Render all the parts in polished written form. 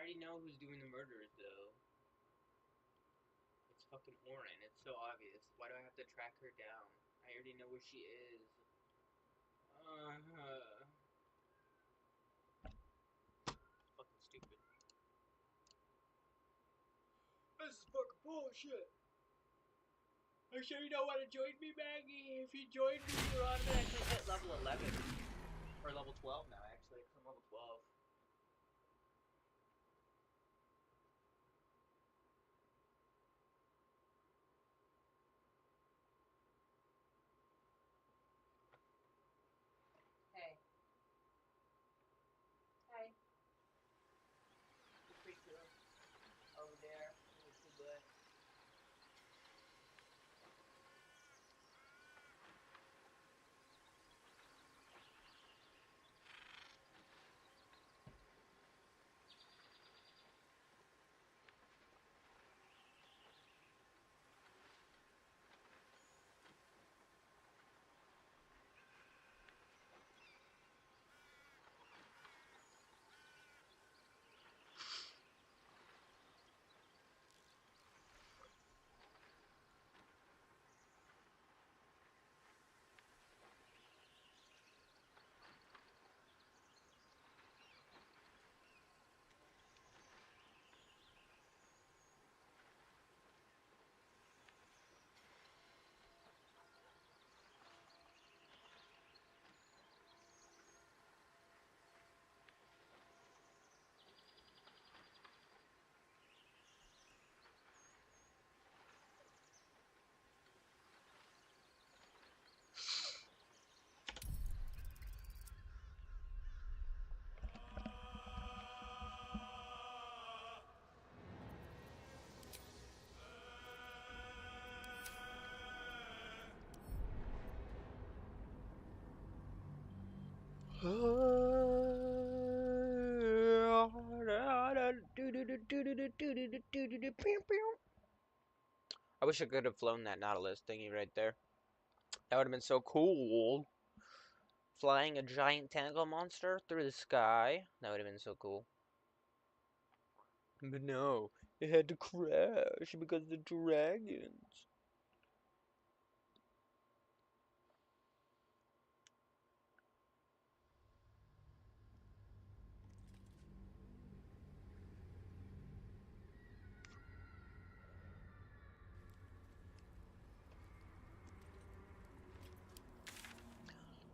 already know who's doing the murders, though. It's fucking Orin. It's so obvious. Why do I have to track her down? I already know where she is. Fucking stupid. This is fucking bullshit. I'm sure you don't want to join me, Maggie. If you join me, you're automatically hit level 11. Or level 12 now, actually. I'm level 12. Hey. Hey. You're pretty cool. Over there. With the butt. I wish I could have flown that Nautilus thingy right there. That would have been so cool. Flying a giant tentacle monster through the sky. That would have been so cool. But no, it had to crash because of the dragons.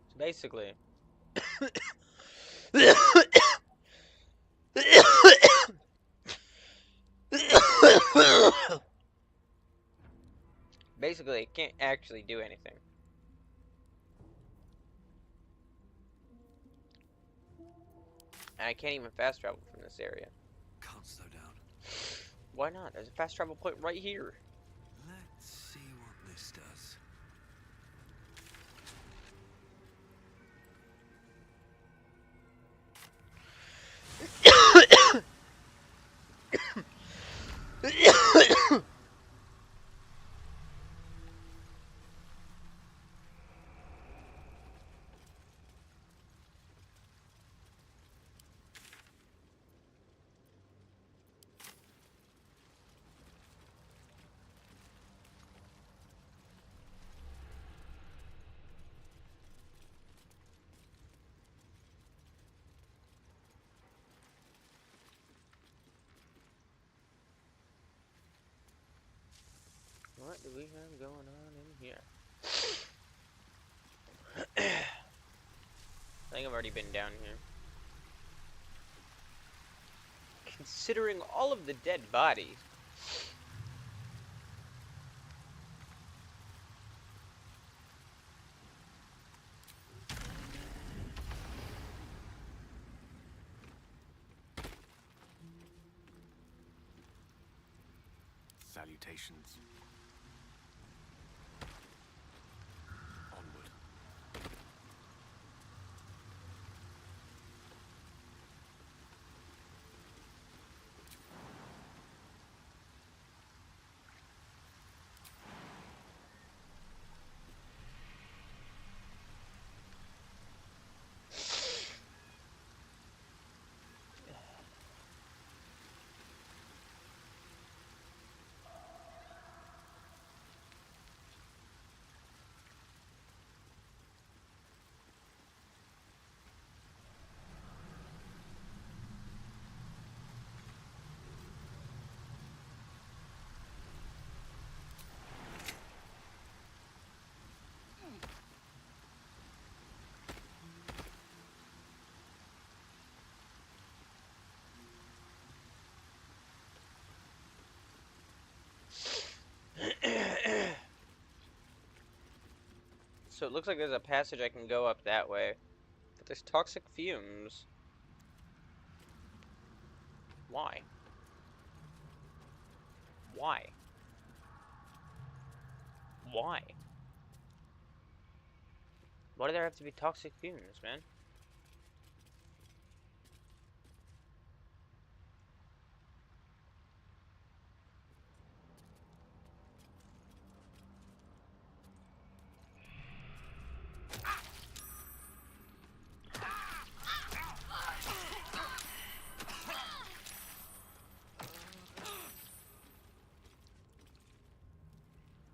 So basically, basically, it can't actually do anything. And I can't even fast travel from this area. Can't slow down. Why not? There's a fast travel point right here. Let's see what this does. What do we have going on in here? I think I've already been down here. Considering all of the dead bodies. Salutations. Onward. So it looks like there's a passage I can go up that way. But there's toxic fumes. Why? Why? Why? Why do there have to be toxic fumes, man?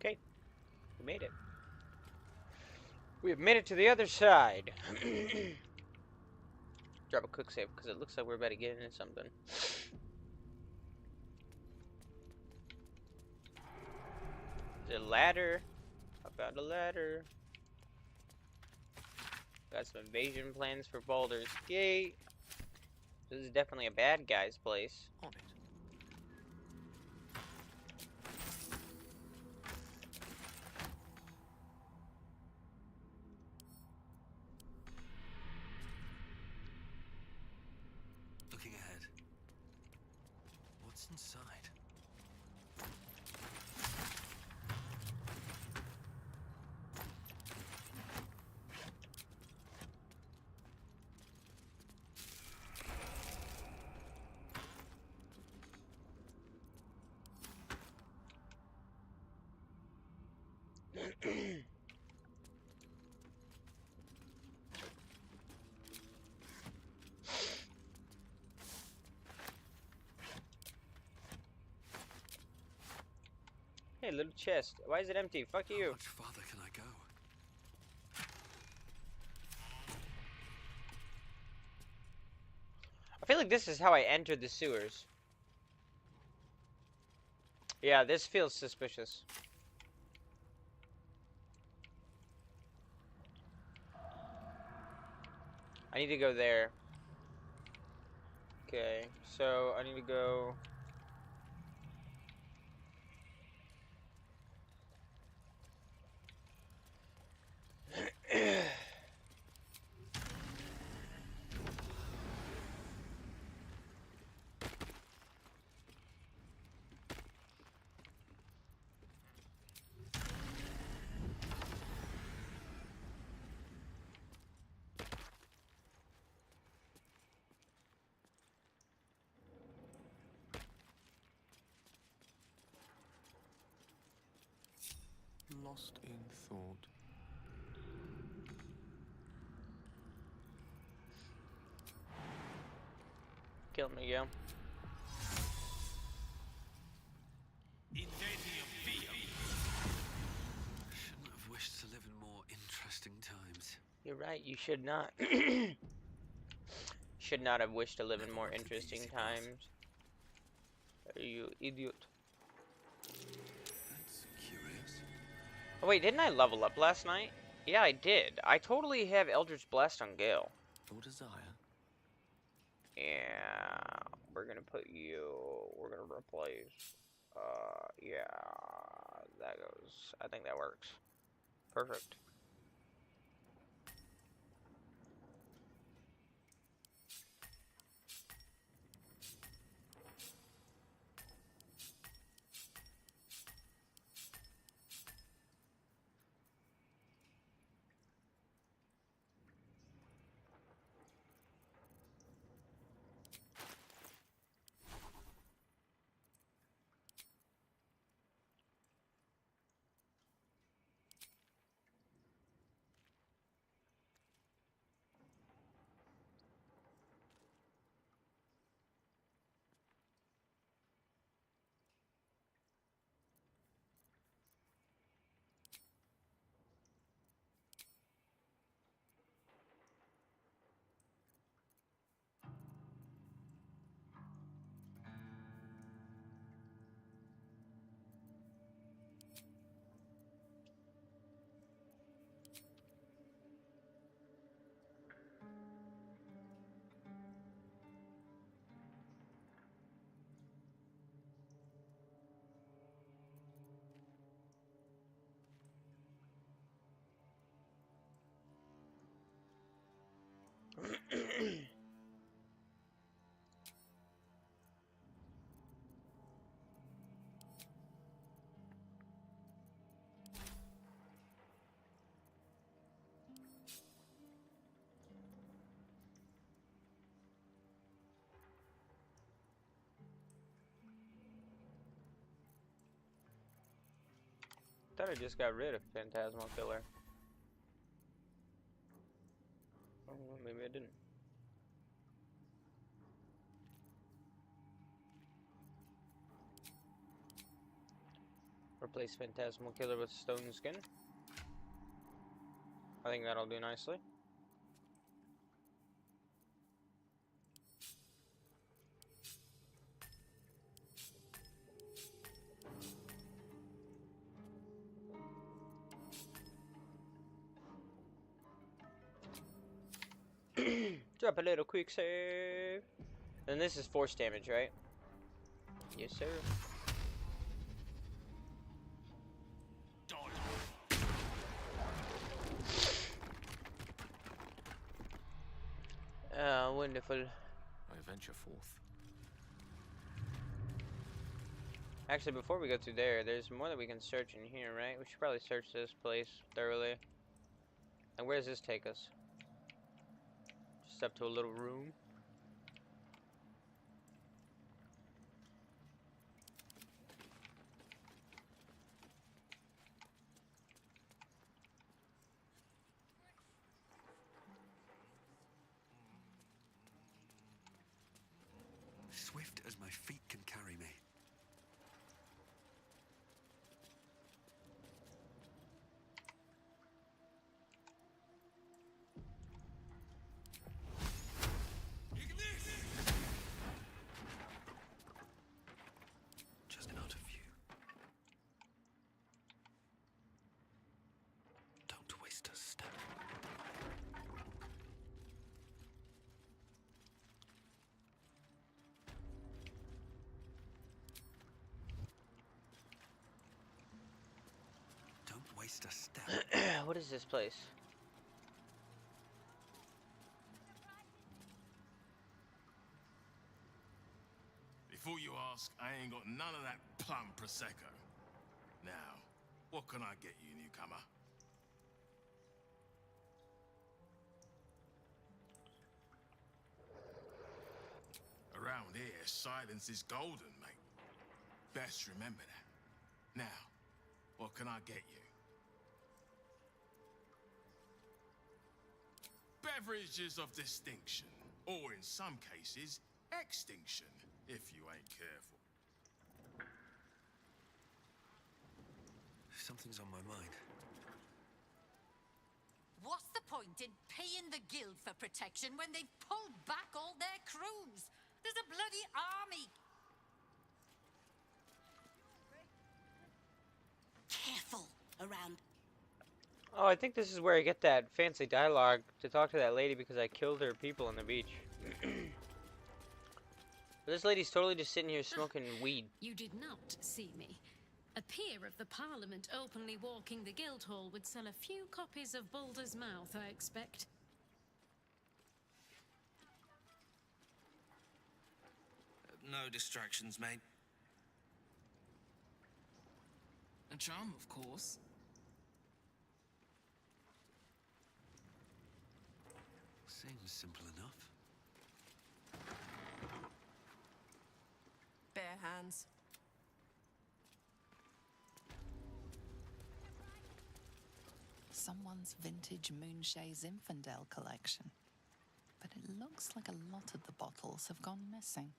Okay, we made it. We have made it to the other side. Drop a quick save because it looks like we're about to get into something. There's a ladder. I found a ladder. Got some invasion plans for Baldur's Gate. This is definitely a bad guy's place. On it. Looking ahead. What's inside? Hey, little chest. Why is it empty? Fuck How you. much farther can I go? I feel like this is how I entered the sewers. Yeah, this feels suspicious. I need to go there. Okay, so I need to go... Lost in thought. Kill me, yo. Shouldn't have wished to live in more interesting times. You're right, you should not. Should not have wished to live in more interesting times. You idiot. That's curious. Oh wait, didn't I level up last night? Yeah, I did. I totally have Eldritch Blast on Gale. Your desire. Yeah, we're gonna put you, we're gonna replace, yeah, that goes, I think that works. Perfect. thought I just got rid of Phantasmal Killer. Oh, well, maybe I didn't. Replace Phantasmal Killer with Stone Skin. I think that'll do nicely. Drop a little quick save. And this is force damage, right? Yes, sir. Wonderful. I venture forth. Actually, before we go through there, there's more that we can search in here, right? We should probably search this place thoroughly. And where does this take us? Just up to a little room. Swift as my feet can carry me. Just out of view. Don't waste a step. Don't waste a step. What is this place? Before you ask, I ain't got none of that plum prosecco. Now, what can I get you, newcomer? Around here, silence is golden, mate. Best remember that. Now, what can I get you? Beverages of distinction, or in some cases, extinction, if you ain't careful. Something's on my mind. What's the point in paying the guild for protection when they've pulled back all their crews? There's a bloody army. Careful around. Oh, I think this is where I get that fancy dialogue to talk to that lady because I killed her people on the beach. This lady's totally just sitting here smoking weed. You did not see me. A peer of the Parliament openly walking the Guildhall would sell a few copies of Baldur's Mouth, I expect. No distractions, mate. A charm, of course. Seems simple enough. Bare hands. Someone's vintage Moonshae Zinfandel collection. But it looks like a lot of the bottles have gone missing.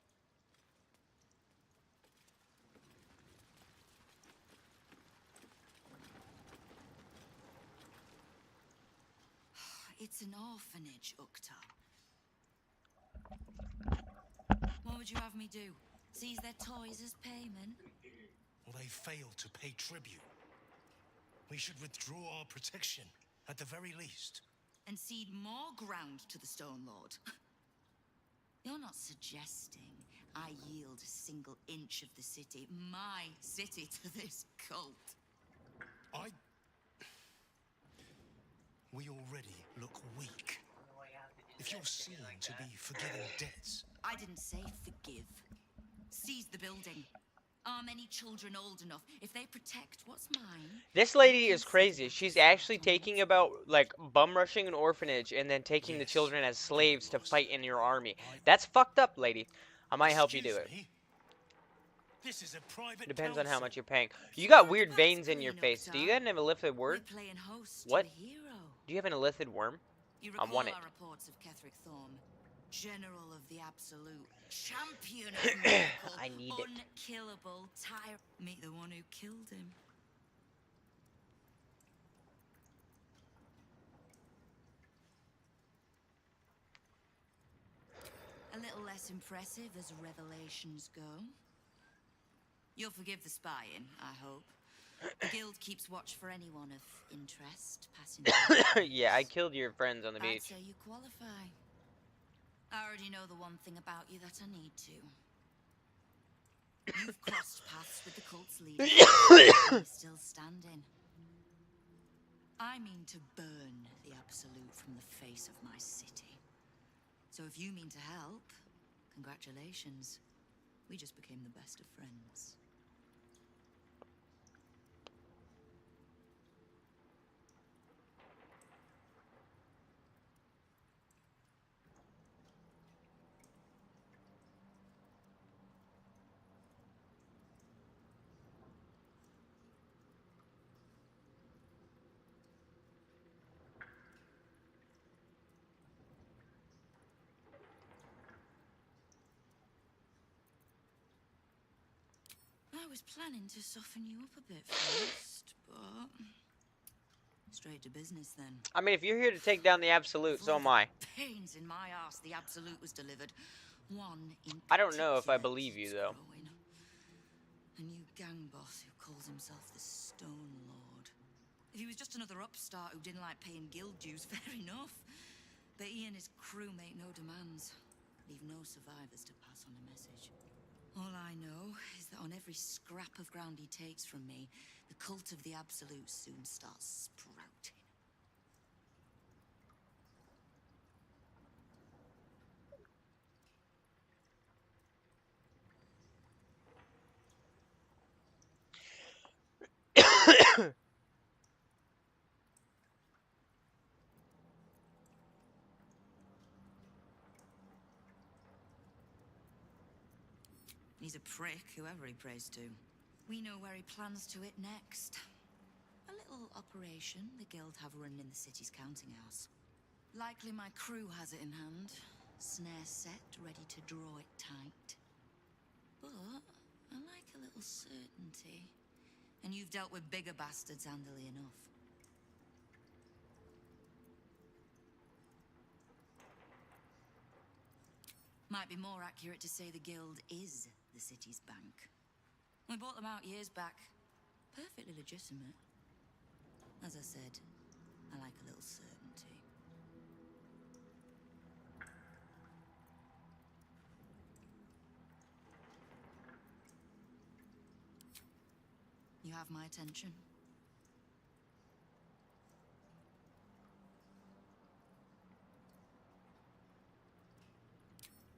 It's an orphanage, Ukta. What would you have me do? Seize their toys as payment? Well, they failed to pay tribute. We should withdraw our protection, at the very least. And cede more ground to the Stone Lord? You're not suggesting I yield a single inch of the city, my city, to this cult? We already look weak. If you're seen to be forgiving debts... I didn't say forgive. Seize the building. Are many children old enough? If they protect what's mine... This lady is crazy. She's actually taking about, like, bum rushing an orphanage and then taking the children as slaves to fight in your army. That's fucked up, lady. I might help you do it. Excuse me? This is a private Depends on how council. much you're paying. You got weird About veins to in your clean up, face. Do you Tom. got an illithid We're word? playing host What? and hero. Do you have an illithid worm? You I recall want it. our reports of Ketheric Thorm, General of the Absolute, Champion of Miracle, I need it. unkillable tyrant. Meet the one who killed him. A little less impressive as revelations go. You'll forgive the spying, I hope. The guild keeps watch for anyone of interest passing through. Yeah, I killed your friends on the I'd beach. say you qualify. I already know the one thing about you that I need to. You've crossed paths with the cult's leader, and you're still standing. I mean to burn the Absolute from the face of my city. So if you mean to help, congratulations. We just became the best of friends. I was planning to soften you up a bit first, but straight to business then. I mean, if you're here to take down the Absolute, so am I. Pains in my ass, the Absolute was delivered. One in I don't know if I particular believe you, keeps though. growing. A new gang boss who calls himself the Stone Lord. If he was just another upstart who didn't like paying guild dues, fair enough. But he and his crew make no demands. Leave no survivors to pass on a message. All I know is that on every scrap of ground he takes from me, the cult of the Absolute soon starts sprouting. He's a prick, whoever he prays to. We know where he plans to hit next. A little operation the guild have run in the city's counting house. Likely my crew has it in hand. Snare set, ready to draw it tight. But I like a little certainty. And you've dealt with bigger bastards handily enough. Might be more accurate to say the guild is the city's bank. We bought them out years back. Perfectly legitimate. As I said, I like a little certainty. You have my attention.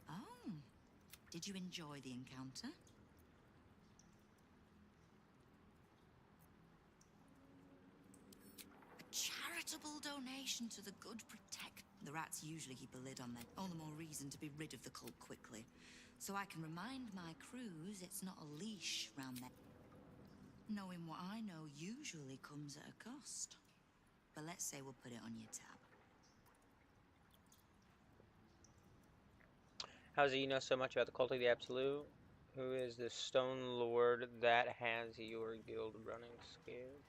Oh, did you enjoy the encounter? A charitable donation to the good protect. The rats usually keep a lid on them. All the more reason to be rid of the cult quickly. So I can remind my crews it's not a leash round them. Knowing what I know usually comes at a cost. But let's say we'll put it on your tab. How's it you know so much about the cult of the Absolute? Who is the Stone Lord that has your guild running scared?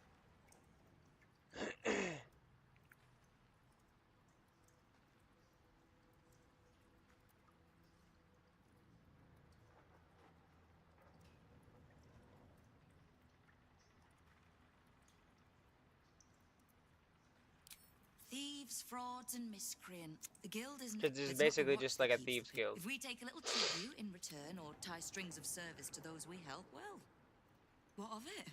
Thieves, frauds, and miscreants. The guild isn't. This is it's not the basically watch just that like a keeps thieves the- guild. If we take a little tribute in return or tie strings of service to those we help, well, what of it?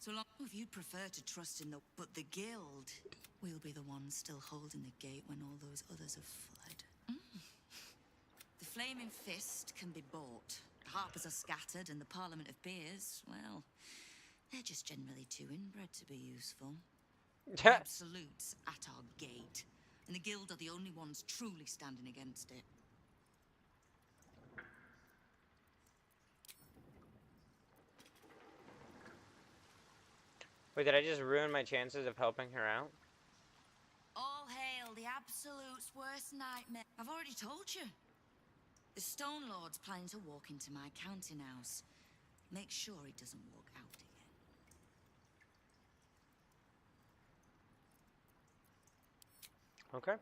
So long as you'd prefer to trust in the... But the guild, we'll be the ones still holding the gate when all those others have fled. The Flaming Fist can be bought. The Harpers are scattered and the Parliament of Peers, well, they're just generally too inbred to be useful. The Absolutes at our gate, and the guild are the only ones truly standing against it. Wait, did I just ruin my chances of helping her out? All hail the Absolute's worst nightmare. I've already told you. The Stone Lord's planning to walk into my counting house. Make sure he doesn't walk out again. Okay.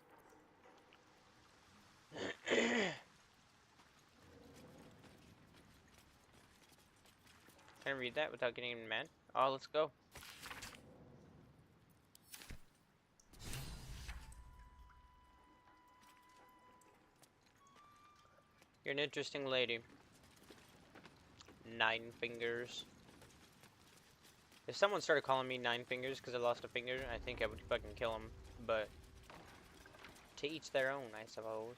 Can I read that without getting mad? Oh, let's go. You're an interesting lady. 9 fingers. If someone started calling me 9 fingers because I lost a finger, I think I would fucking kill him. But to each their own, I suppose.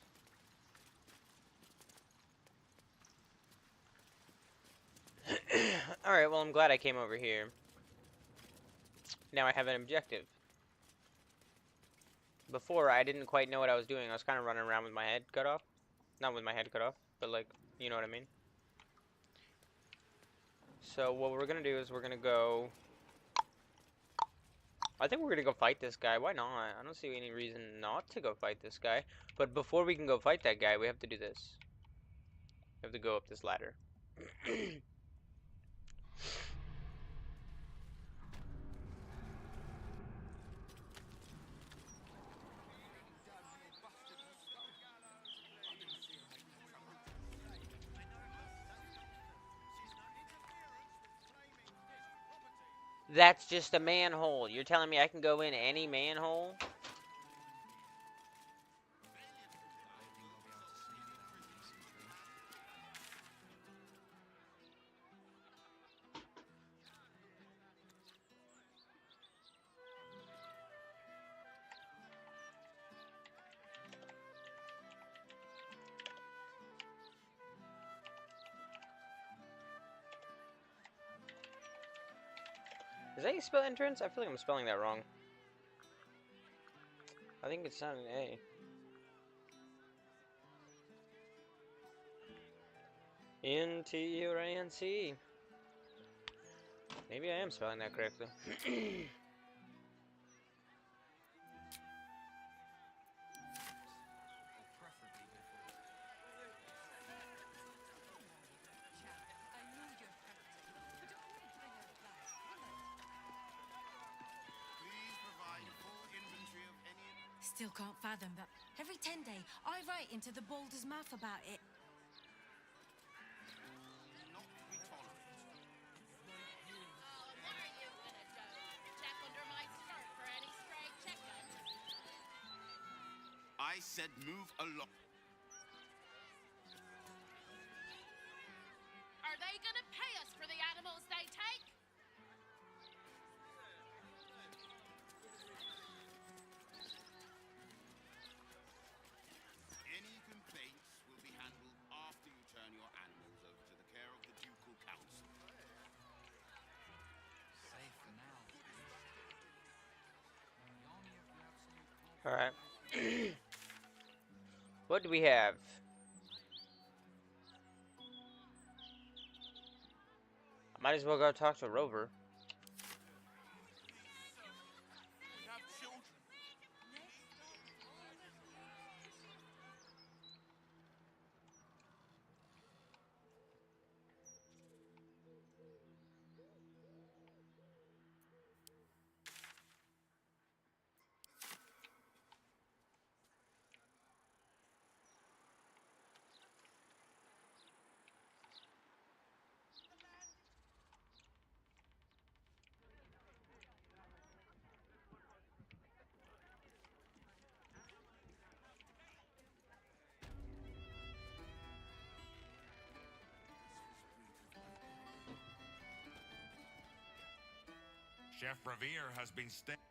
Alright, well, I'm glad I came over here. Now I have an objective. Before, I didn't quite know what I was doing. I was kind of running around with my head cut off. Not with my head cut off, but like, you know what I mean? So what we're gonna do is we're gonna go... I think we're gonna go fight this guy. Why not? I don't see any reason not to go fight this guy. But before we can go fight that guy, we have to do this. We have to go up this ladder. That's just a manhole. You're telling me I can go in any manhole? Is that how you spell entrance? I feel like I'm spelling that wrong. I think it's not an A. N-T-U-R-A-N-C. Maybe I am spelling that correctly. Still can't fathom that. Every 10 day, I write into the Boulder's Mouth about it. I said move along. Are they gonna pay us for the animals they take? Any complaints will be handled after you turn your animals over to the care of the Ducal Council. Safe for now. Alright. What do we have? I might as well go talk to Rover. We have children. Chef Revere has been staying.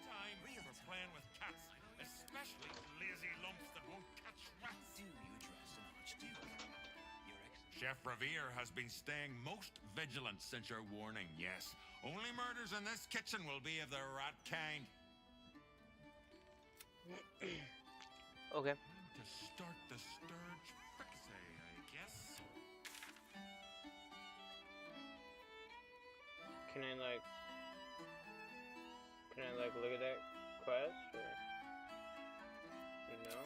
Time for playing with cats, especially lazy lumps that won't catch rats. Do you trust an archduke? Your Excellency. Chef Revere has been staying most vigilant since your warning, yes. Only murders in this kitchen will be of the rat kind. Okay. To start the sturge fricassee, I guess. Can I like look at that quest or no?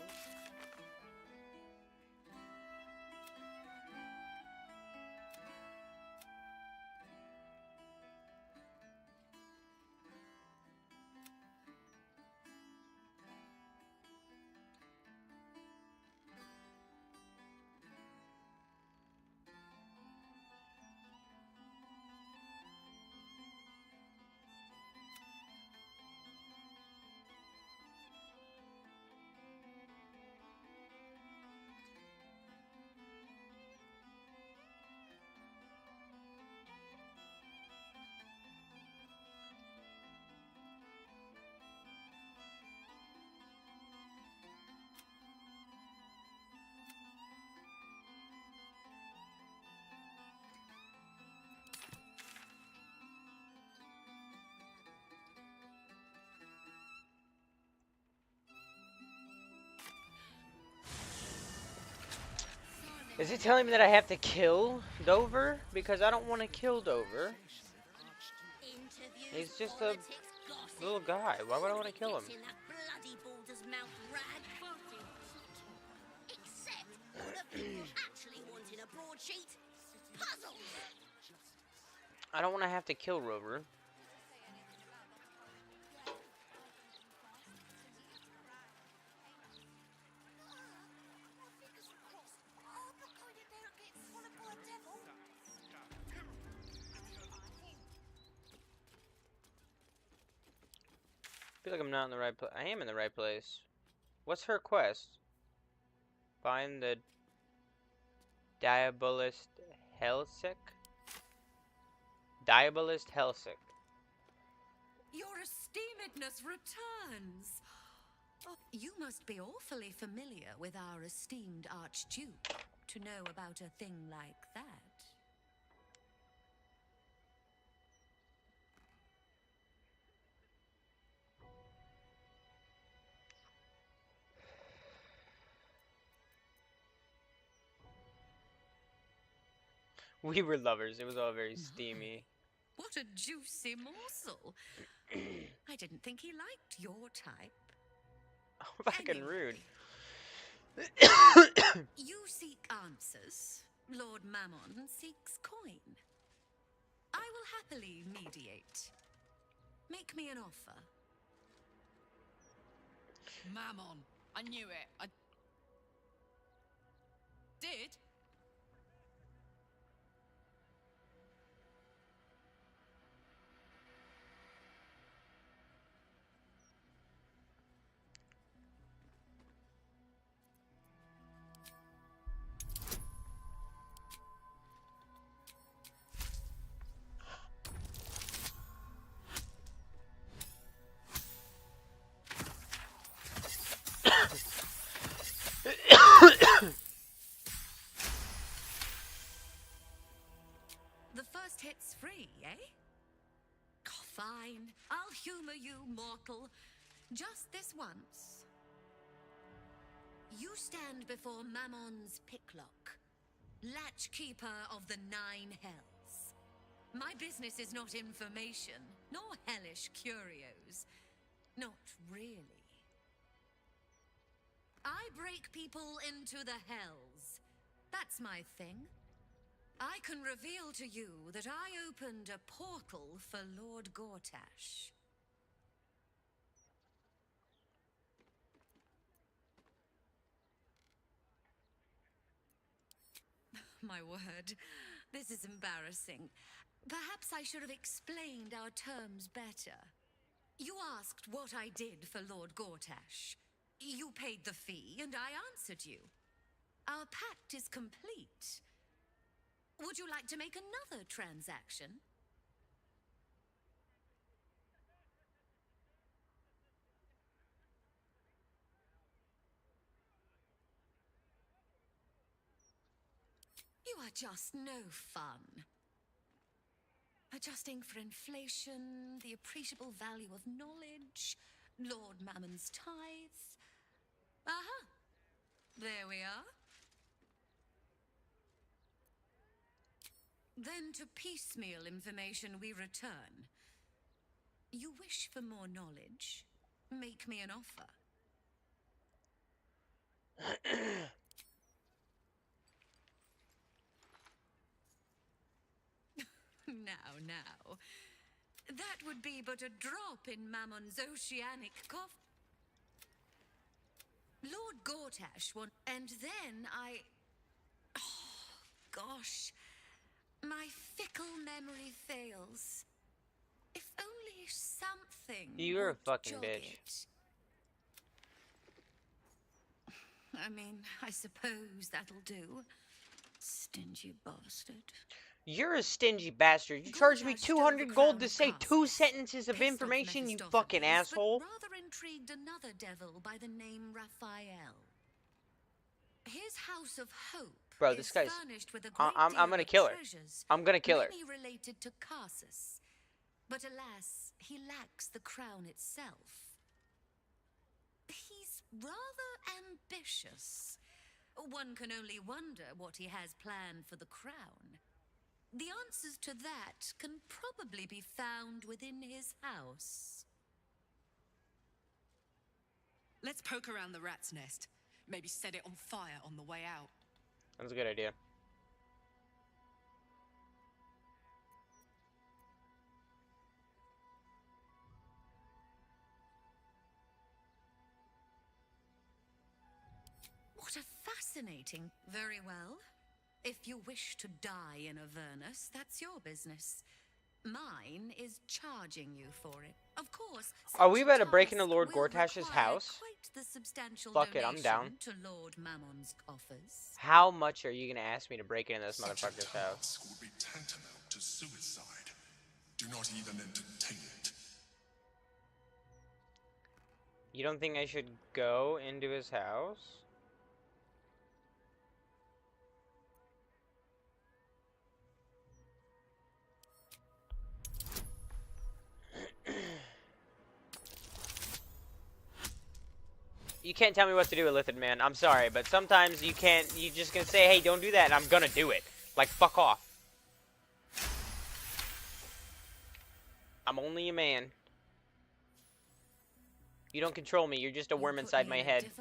Is he telling me that I have to kill Dover? Because I don't want to kill Dover. He's just a little guy. Why would I want to kill him? I don't want to have to kill Rover. I feel like I'm not in the right place. I am in the right place. What's her quest? Find the Diabolist Helsik? Diabolist Helsik. Your esteemedness returns. Oh, you must be awfully familiar with our esteemed Archduke to know about a thing like that. We were lovers. It was all very steamy. What a juicy morsel. I didn't think he liked your type. Oh, fucking rude. You seek answers. Lord Mammon seeks coin. I will happily mediate. Make me an offer. Mammon. I knew it. I did. The first hit's free, eh? Fine. I'll humor you, mortal. Just this once. You stand before Mammon's picklock, latchkeeper of the 9 hells. My business is not information, nor hellish curios. Not really. I break people into the hells. That's my thing. I can reveal to you that I opened a portal for Lord Gortash. My word, this is embarrassing. Perhaps I should have explained our terms better. You asked what I did for Lord Gortash. You paid the fee, and I answered you. Our pact is complete. Would you like to make another transaction? You are just no fun. Adjusting for inflation, the appreciable value of knowledge, Lord Mammon's tithes. Aha! There we are. Then to piecemeal information we return. You wish for more knowledge? Make me an offer. Now. That would be but a drop in Mammon's oceanic coffee. Lord Gortash won, and then I... Oh, gosh. My fickle memory fails. If only something You're a would fucking jog bitch. it. I mean, I suppose that'll do. Stingy bastard. You're a stingy bastard. You charged me 200 gold to say 2 sentences of information, you fucking asshole. But rather intrigued another devil by the name Raphael. His house of hope Bro, this is guy's... furnished with a great I'm deal gonna of kill her. treasures, I'm gonna kill her. many related to Carsus. But alas, he lacks the crown itself. He's rather ambitious. One can only wonder what he has planned for the crown. The answers to that can probably be found within his house. Let's poke around the rat's nest. Maybe set it on fire on the way out. That's a good idea. What a fascinating... Very well. If you wish to die in Avernus, that's your business. Mine is charging you for it. Of course. Are we such about a to break into task Lord will Gortash's require house? Quite the substantial Fuck it, I'm down. donation to Lord Mammon's coffers. How much are you gonna ask me to break into this Such a motherfucker's house? task would be tantamount to suicide. Do not even entertain it. You don't think I should go into his house? You can't tell me what to do, Illithid man. I'm sorry, but sometimes you can't. You just gonna say, "Hey, don't do that," and I'm gonna do it. Like, fuck off. I'm only a man. You don't control me. You're just a worm inside my head.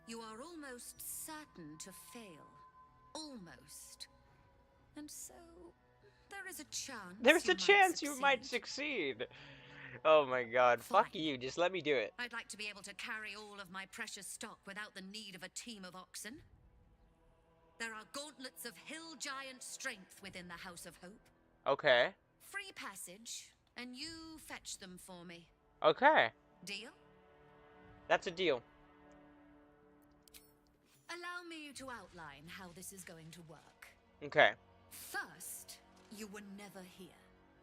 You are almost certain to fail. Almost. And so, there is a chance. There's a chance you might succeed. Oh my god. Fuck you. Just let me do it. I'd like to be able to carry all of my precious stock without the need of a team of oxen. There are gauntlets of hill giant strength within the House of Hope. Okay. Free passage, and you fetch them for me. Okay. Deal? That's a deal. Allow me to outline how this is going to work. Okay. First, you were never here.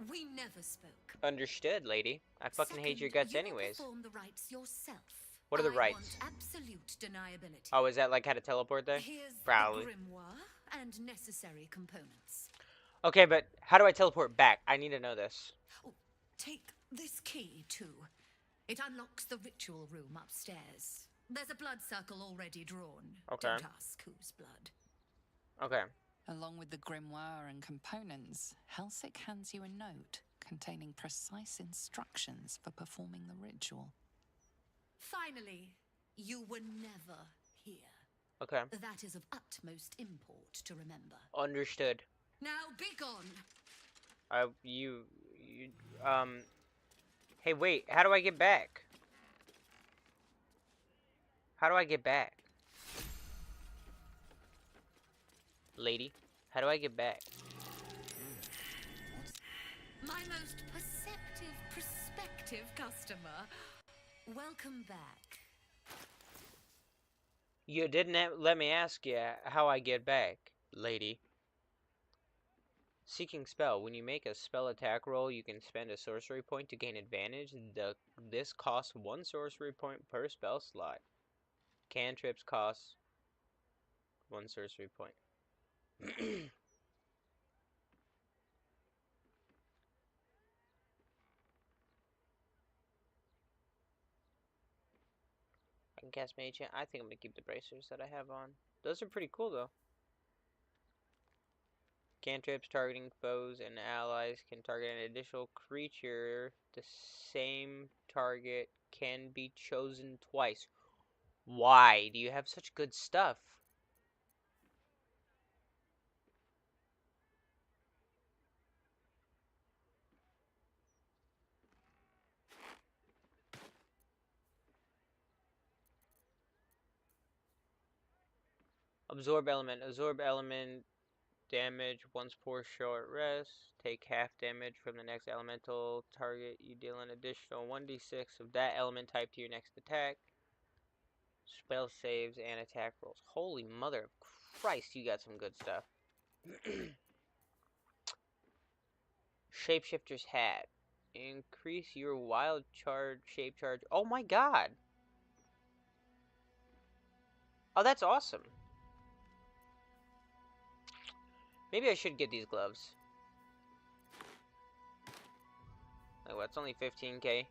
We never spoke. Understood, lady. I fucking hate your guts anyways. You will perform the rites yourself. What are the I rites? want absolute deniability. Oh, is that like how to teleport there? Here's Probably. the grimoire and necessary components. Okay, but how do I teleport back? I need to know this. Oh, take this key too. It unlocks the ritual room upstairs. There's a blood circle already drawn. Okay. Don't ask whose blood. Okay. Along with the grimoire and components, Helsik hands you a note containing precise instructions for performing the ritual. Finally, you were never here. Okay. That is of utmost import to remember. Understood. Now be gone. Hey, wait. How do I get back? How do I get back? Lady, how do I get back? My most prospective customer. Welcome back. You didn't let me ask you how I get back, lady. Seeking spell. When you make a spell attack roll, you can spend a sorcery point to gain advantage. This costs 1 sorcery point per spell slot. Cantrips cost 1 sorcery point. I can cast Mage Hand. I think I'm gonna keep the bracers that I have on. Those are pretty cool though. Cantrips targeting foes and allies can target an additional creature. The same target can be chosen twice. Why do you have such good stuff? Absorb element. Absorb element damage once per short rest. Take half damage from the next elemental target. You deal an additional 1d6 of that element type to your next attack. Spell saves and attack rolls. Holy mother of Christ, you got some good stuff. Shapeshifter's hat. Increase your wild charge, shape charge. Oh my god. Oh, that's awesome. Maybe I should get these gloves. Like what, it's only 15k?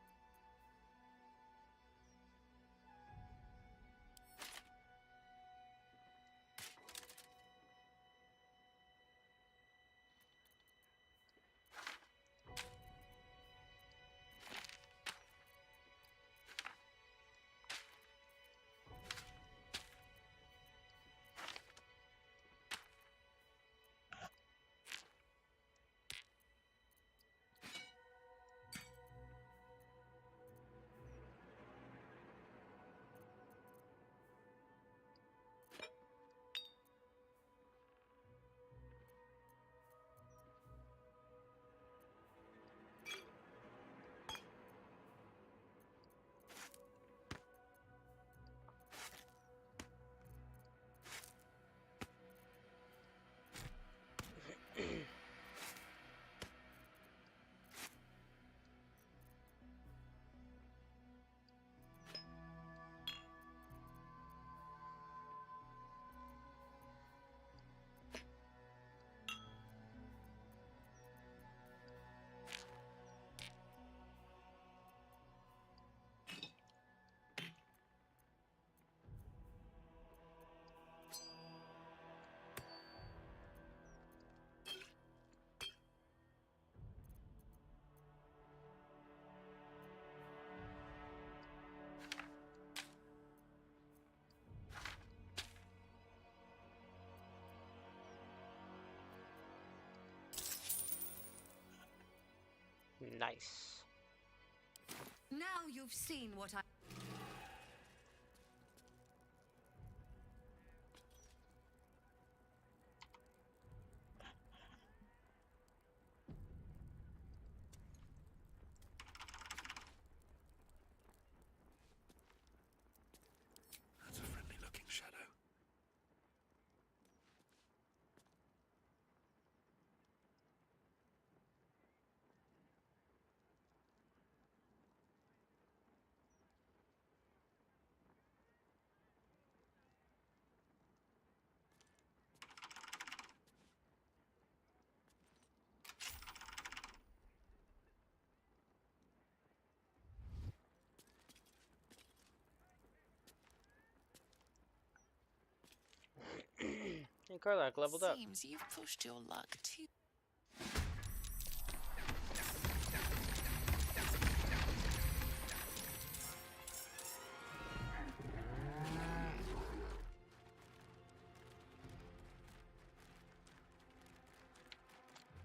Nice. Now you've seen what I... That's a friendly looking shadow. Hey, Karlach leveled up. Seems you've pushed your luck too.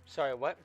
Sorry, what?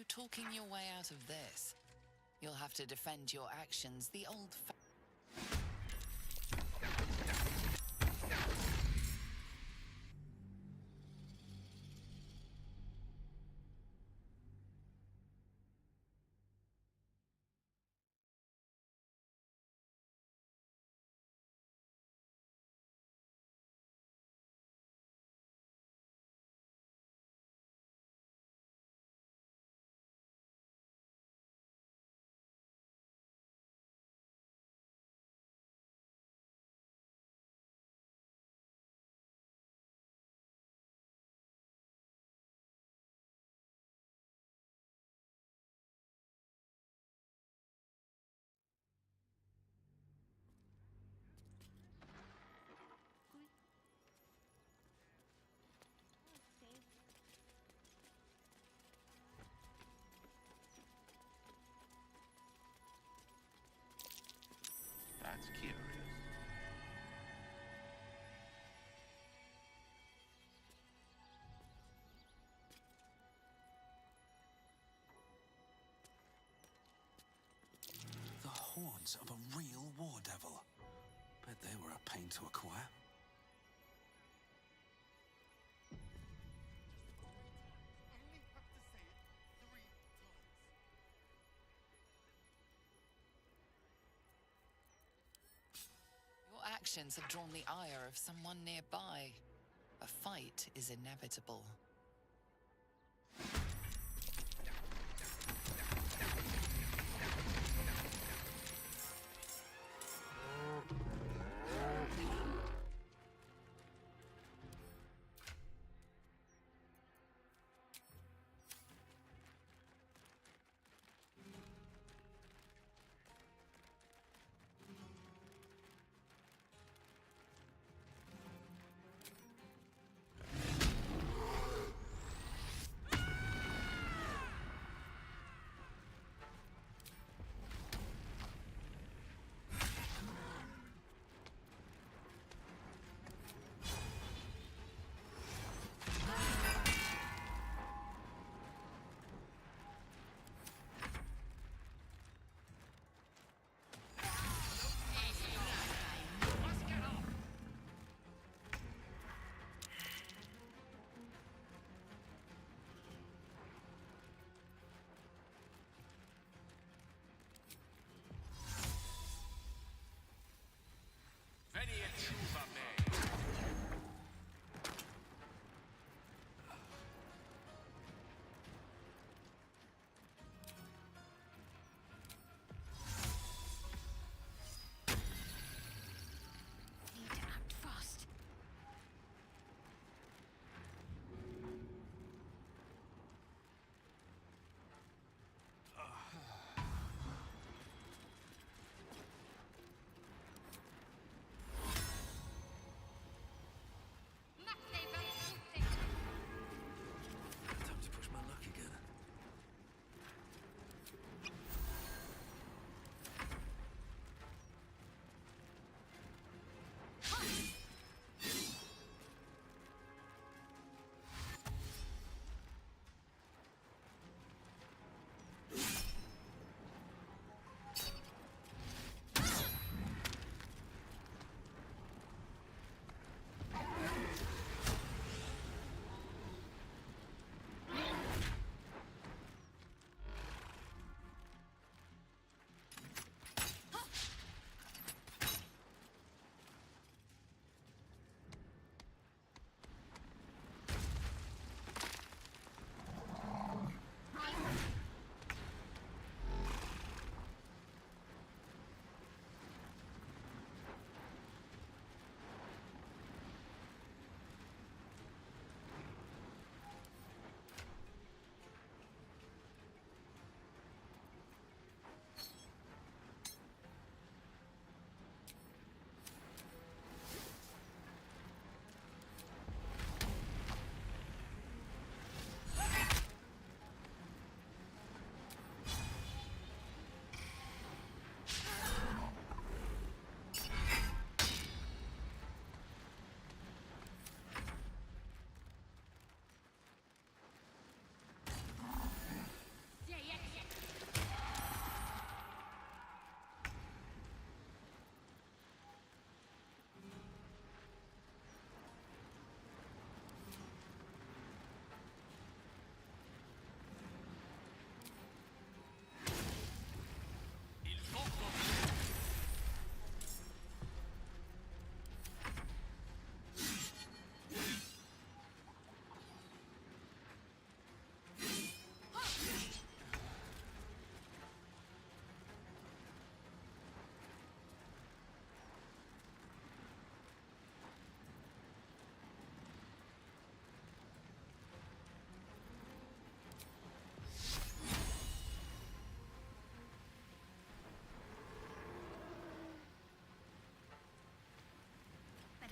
talking your way out of this. You'll have to defend your actions the old That's curious. The horns of a real war devil. Bet they were a pain to acquire. Your actions have drawn the ire of someone nearby. A fight is inevitable.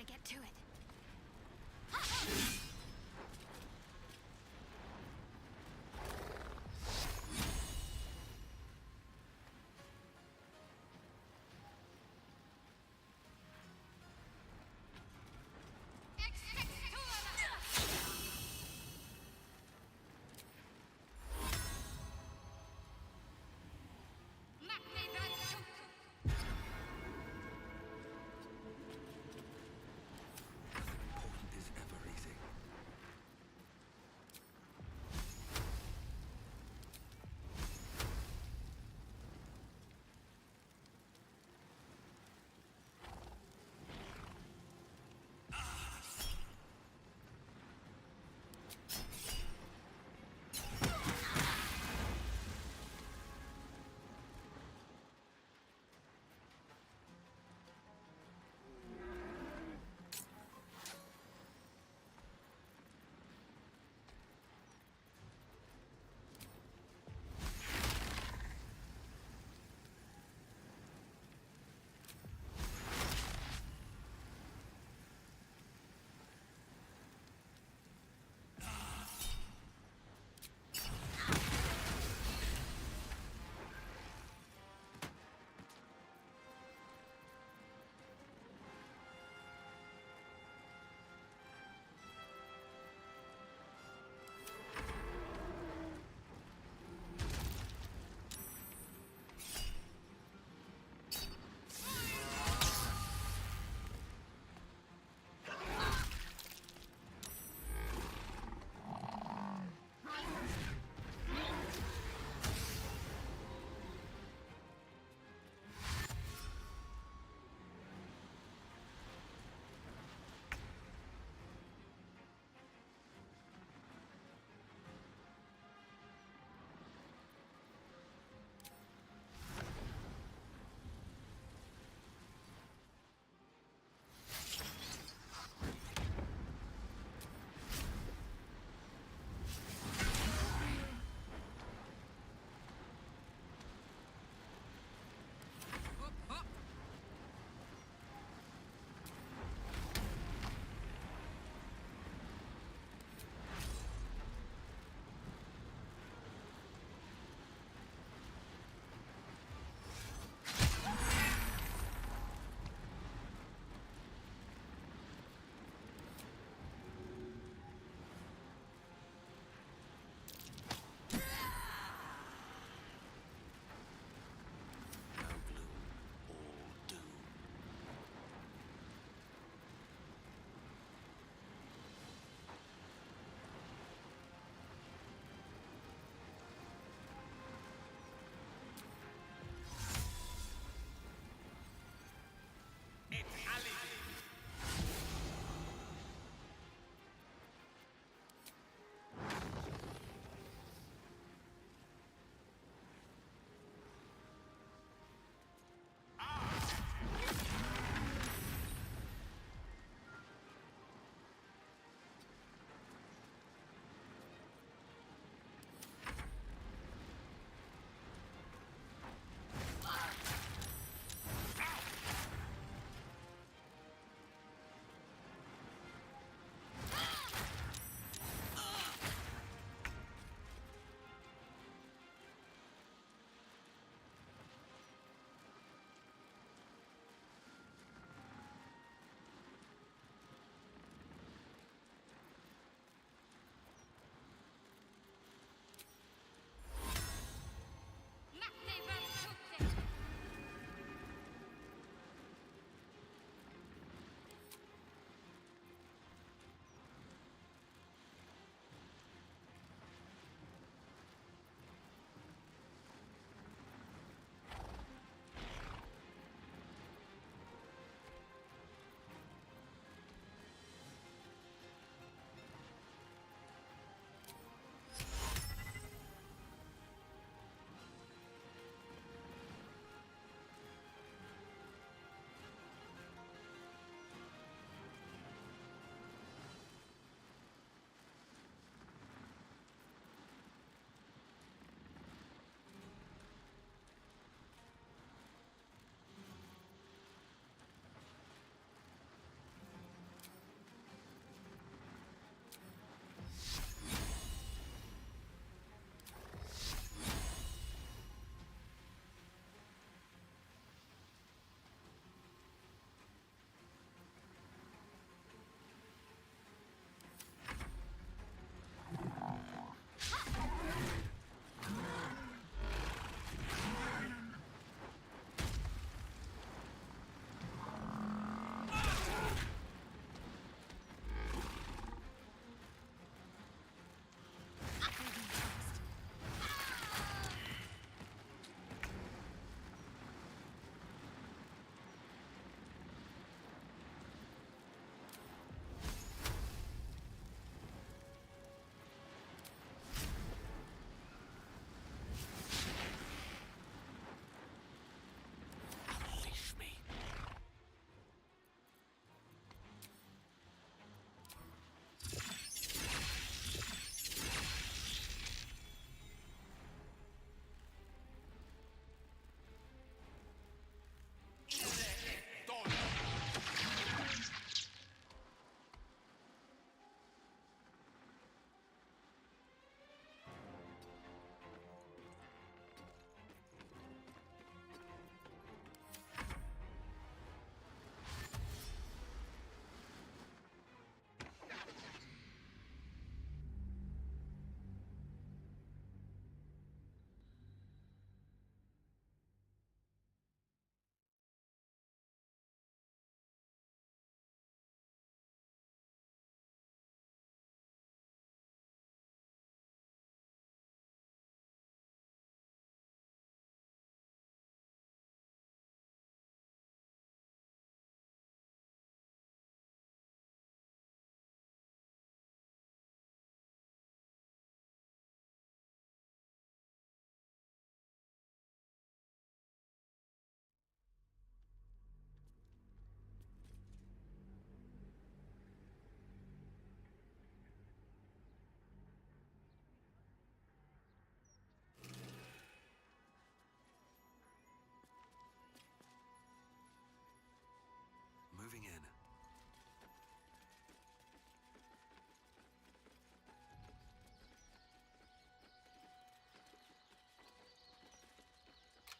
get to it.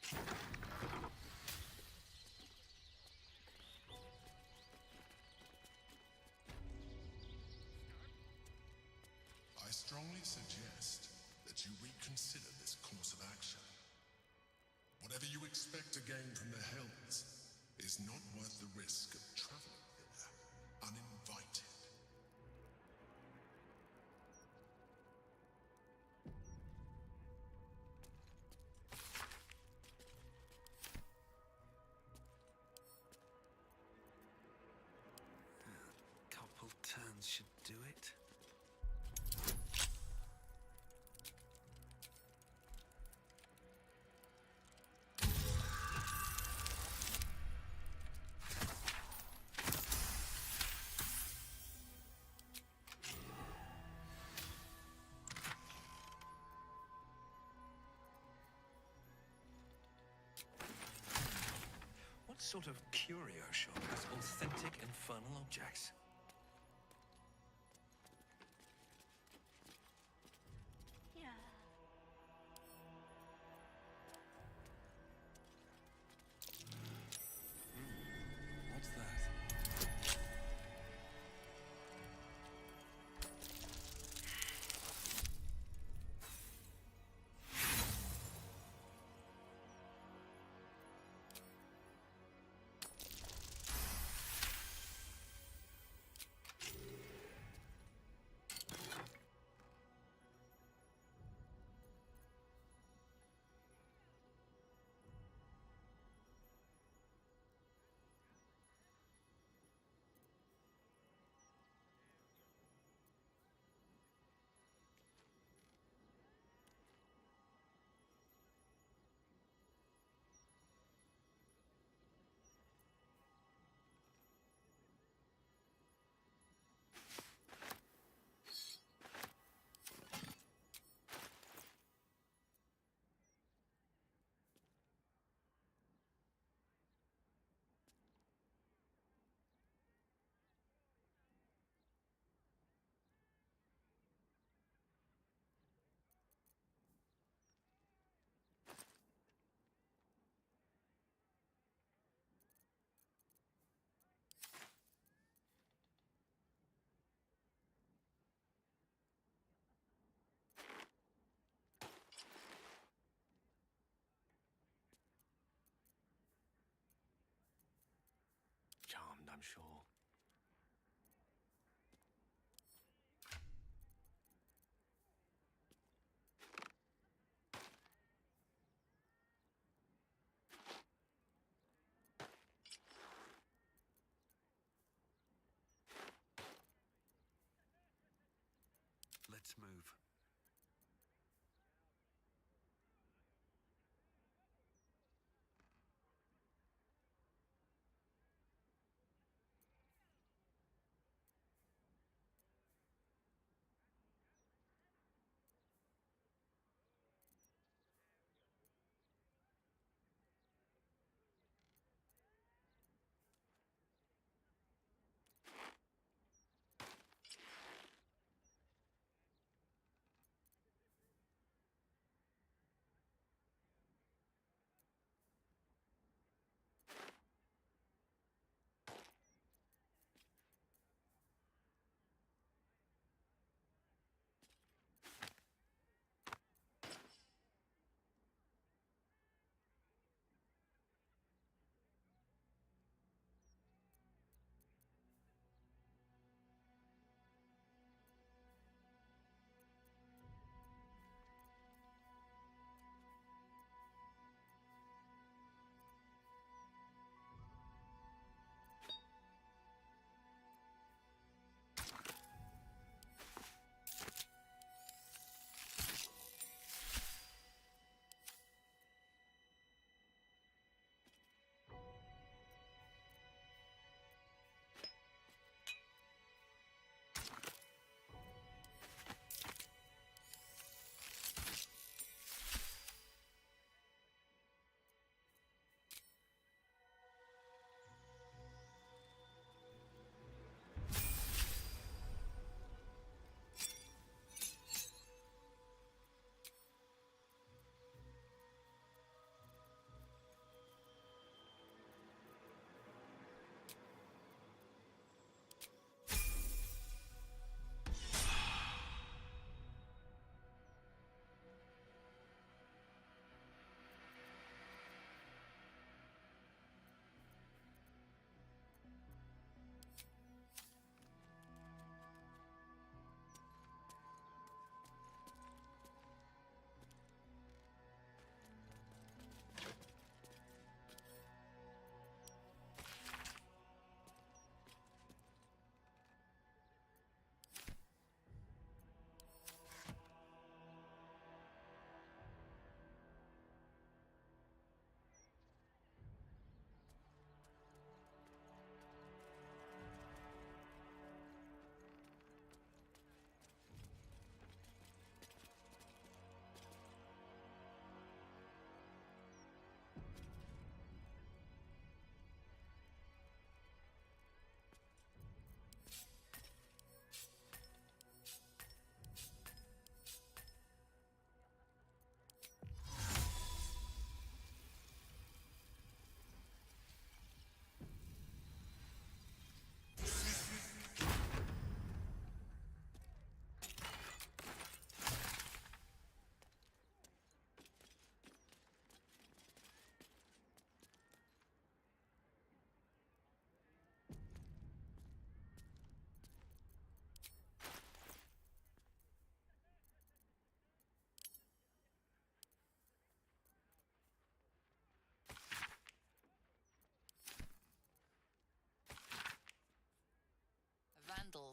I strongly suggest that you reconsider this course of action. Whatever you expect to gain from the Hells is not worth the risk of traveling there uninvited. Couple turns should do it. What sort of curio shop has authentic infernal objects? Yeah. What's that? Charmed, I'm sure. Let's move.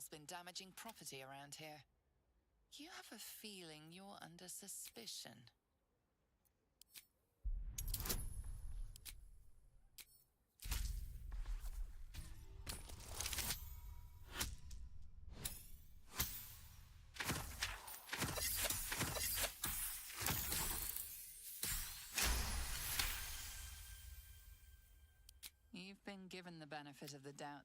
criminal's been damaging property around here. You have a feeling you're under suspicion. You've been given the benefit of the doubt.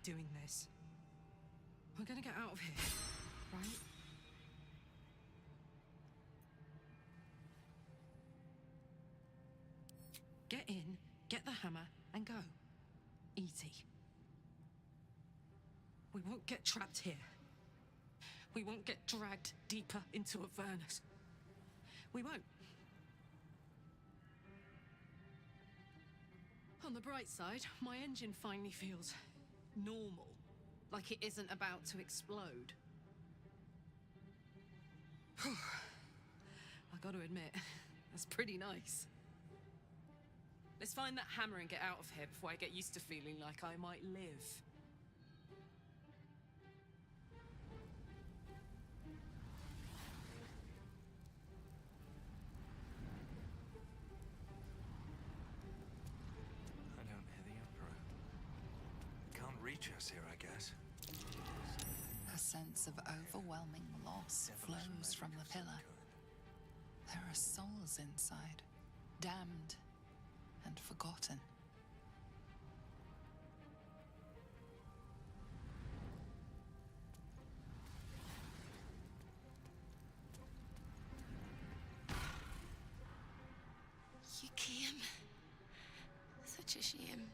doing this. We're gonna get out of here, right? Get in, get the hammer, and go. Easy. We won't get trapped here. We won't get dragged deeper into Avernus. We won't. On the bright side, my engine finally feels normal. Like it isn't about to explode. I gotta admit, that's pretty nice. Let's find that hammer and get out of here before I get used to feeling like I might live. I don't hear the Emperor. Can't reach us here, I guess. A sense of overwhelming loss flows from the pillar. There are souls inside, damned and forgotten. You came. Such a shame.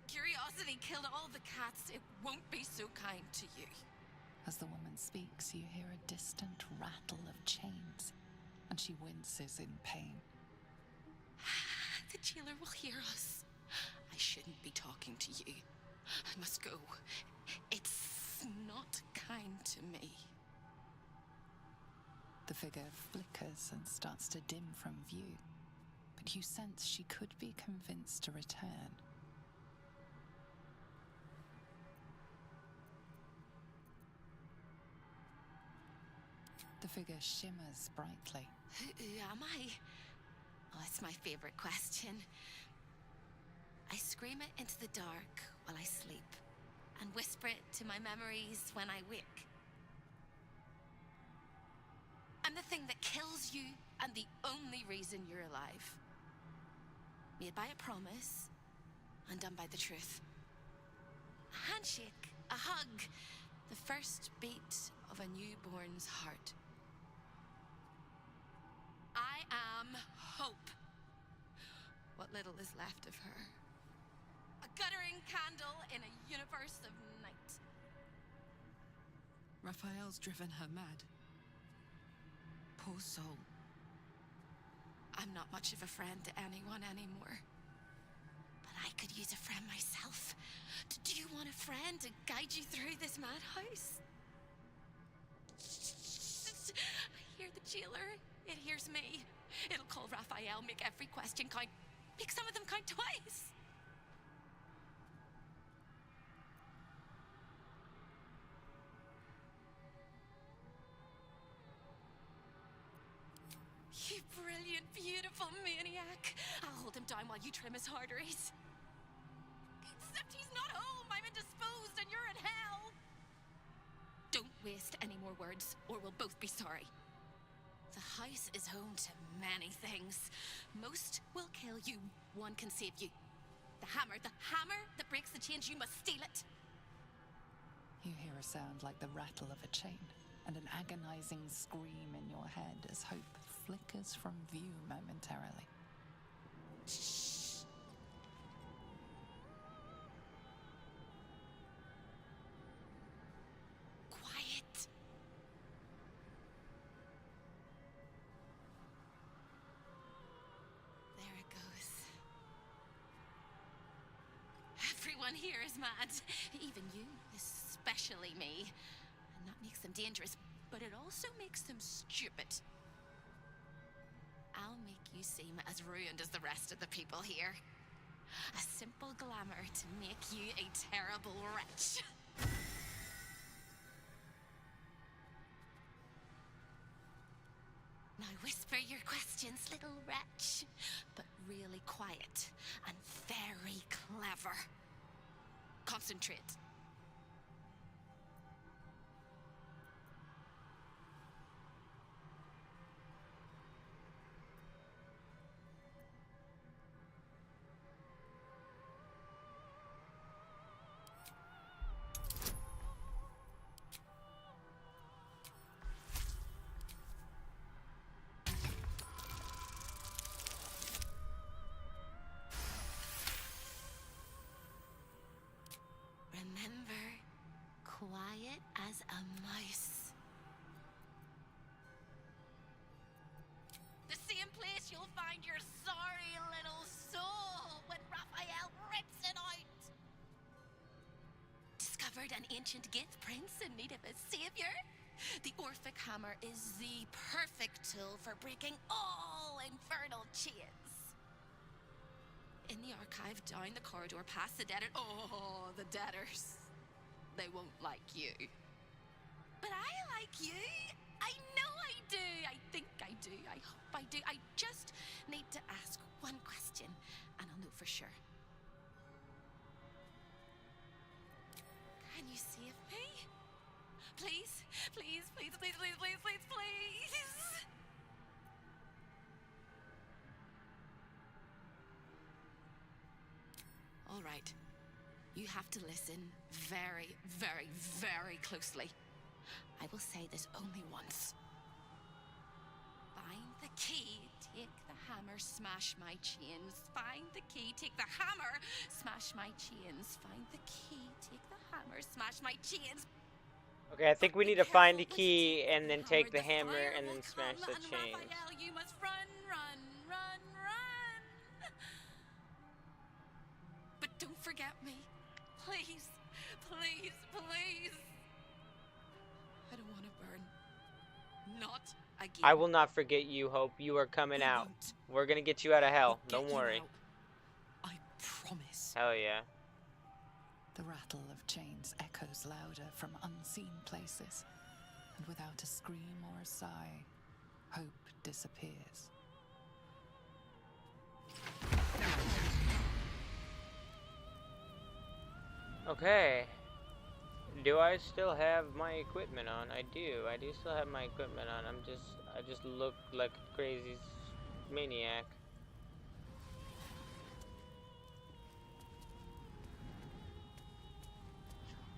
Curiosity killed all the cats. It won't be so kind to you. As the woman speaks, you hear a distant rattle of chains, and she winces in pain. The jailer will hear us. I shouldn't be talking to you. I must go. It's not kind to me. The figure flickers and starts to dim from view, but you sense she could be convinced to return. The figure shimmers brightly. Who am I? Oh, it's my favorite question. I scream it into the dark while I sleep, and whisper it to my memories when I wake. I'm the thing that kills you, and the only reason you're alive. Made by a promise, undone by the truth. A handshake, a hug, the first beat of a newborn's heart. I am hope. What little is left of her. A guttering candle in a universe of night. Raphael's driven her mad. Poor soul. I'm not much of a friend to anyone anymore. But I could use a friend myself. Do you want a friend to guide you through this madhouse? I hear the jailer. It hears me. It'll call Raphael, make every question count. Make some of them count twice. You brilliant, beautiful maniac. I'll hold him down while you trim his arteries. Except he's not home. I'm indisposed and you're in hell. Don't waste any more words, or we'll both be sorry. The house is home to many things. Most will kill you. One can save you. The hammer that breaks the chains. You must steal it. You hear a sound like the rattle of a chain, and an agonizing scream in your head as hope flickers from view momentarily. Shh. Quiet. There it goes. Everyone here is mad. Even you, especially me. And that makes them dangerous, but it also makes them stupid. I'll make you seem as ruined as the rest of the people here. A simple glamour to make you a terrible wretch. Now whisper your questions, little wretch. But really quiet and very clever. Concentrate. quiet as a mouse. The same place you'll find your sorry little soul when Raphael rips it out. Discovered an ancient Gith prince in need of a savior? The Orphic Hammer is the perfect tool for breaking all infernal chains. In the archive down the corridor past the debtor. Oh, the debtors. They won't like you. But I like you. I know I do. I think I do. I hope I do. I just need to ask one question, and I'll know for sure. Can you save me? Please, please, please, please, please, please, please, please. All right. You have to listen very, very, very closely. I will say this only once. Find the key, take the hammer, smash my chains. Find the key, take the hammer, smash my chains. Find the key, take the hammer, smash my chains. Okay, I think we need to find the key and then take the hammer and then smash the chains. Raphael, you must run, run, run, run. But don't forget me. Please, please, please. I don't want to burn. Not again. I will not forget you, Hope. You are coming out. We're gonna get you out of hell. Don't worry. I promise. Hell yeah. The rattle of chains echoes louder from unseen places, and without a scream or a sigh, hope disappears. Okay. Do I still have my equipment on? I do. I do still have my equipment on. I just look like a crazy maniac.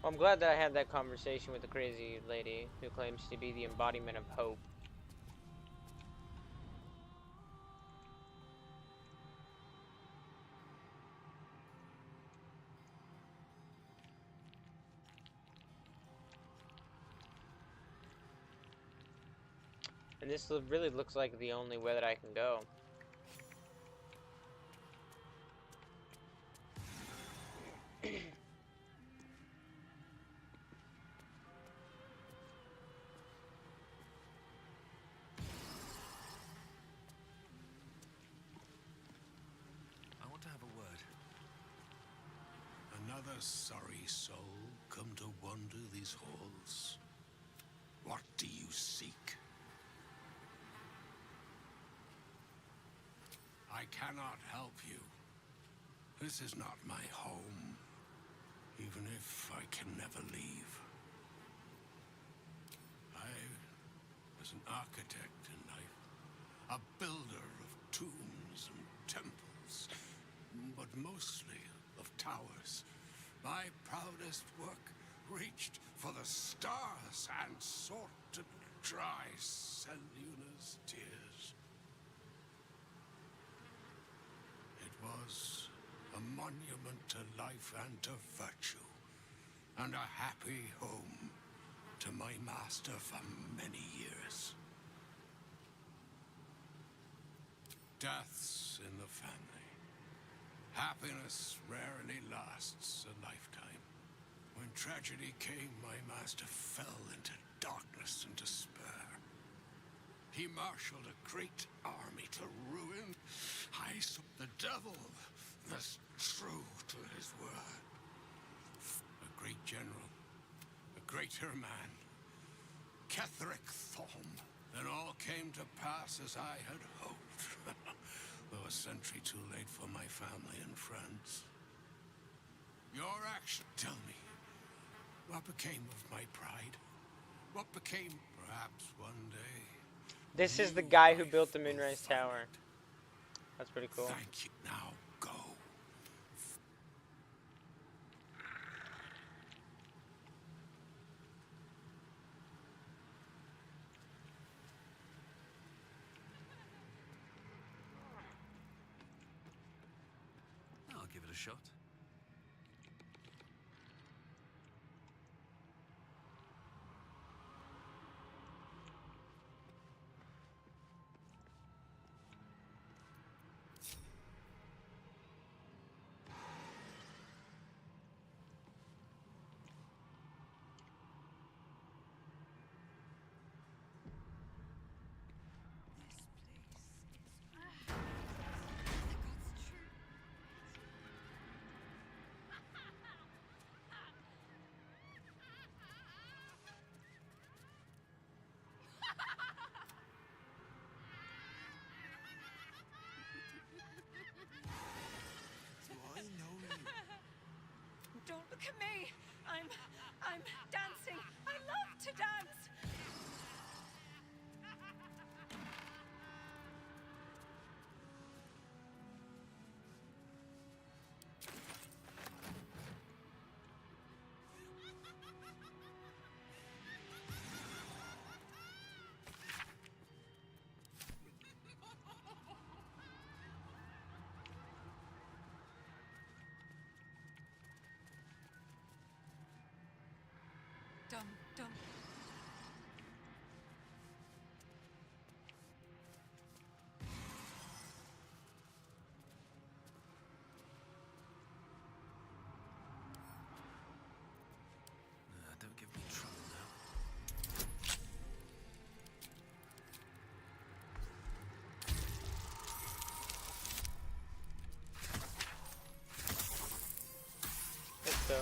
Well, I'm glad that I had that conversation with the crazy lady who claims to be the embodiment of hope. And this really looks like the only way that I can go. I want to have a word. Another sorry soul come to wander these halls. What do you seek? I cannot help you. This is not my home, even if I can never leave. I was an architect in life, a builder of tombs and temples, but mostly of towers. My proudest work reached for the stars and sought to dry Seluna's tears. It was a monument to life and to virtue, and a happy home to my master for many years. Deaths in the family. Happiness rarely lasts a lifetime. When tragedy came, my master fell into darkness and despair. He marshaled a great army to ruin. I saw the devil was true to his word. A great general, a greater man, Ketheric Thom. Then all came to pass as I had hoped. Though a century too late for my family and friends. Your action, tell me, what became of my pride? What became, perhaps one day? This is the guy who built the Moonrise Tower. That's pretty cool. Thank you. Now go. I'll give it a shot. Don't. Don't give me trouble now. Think so.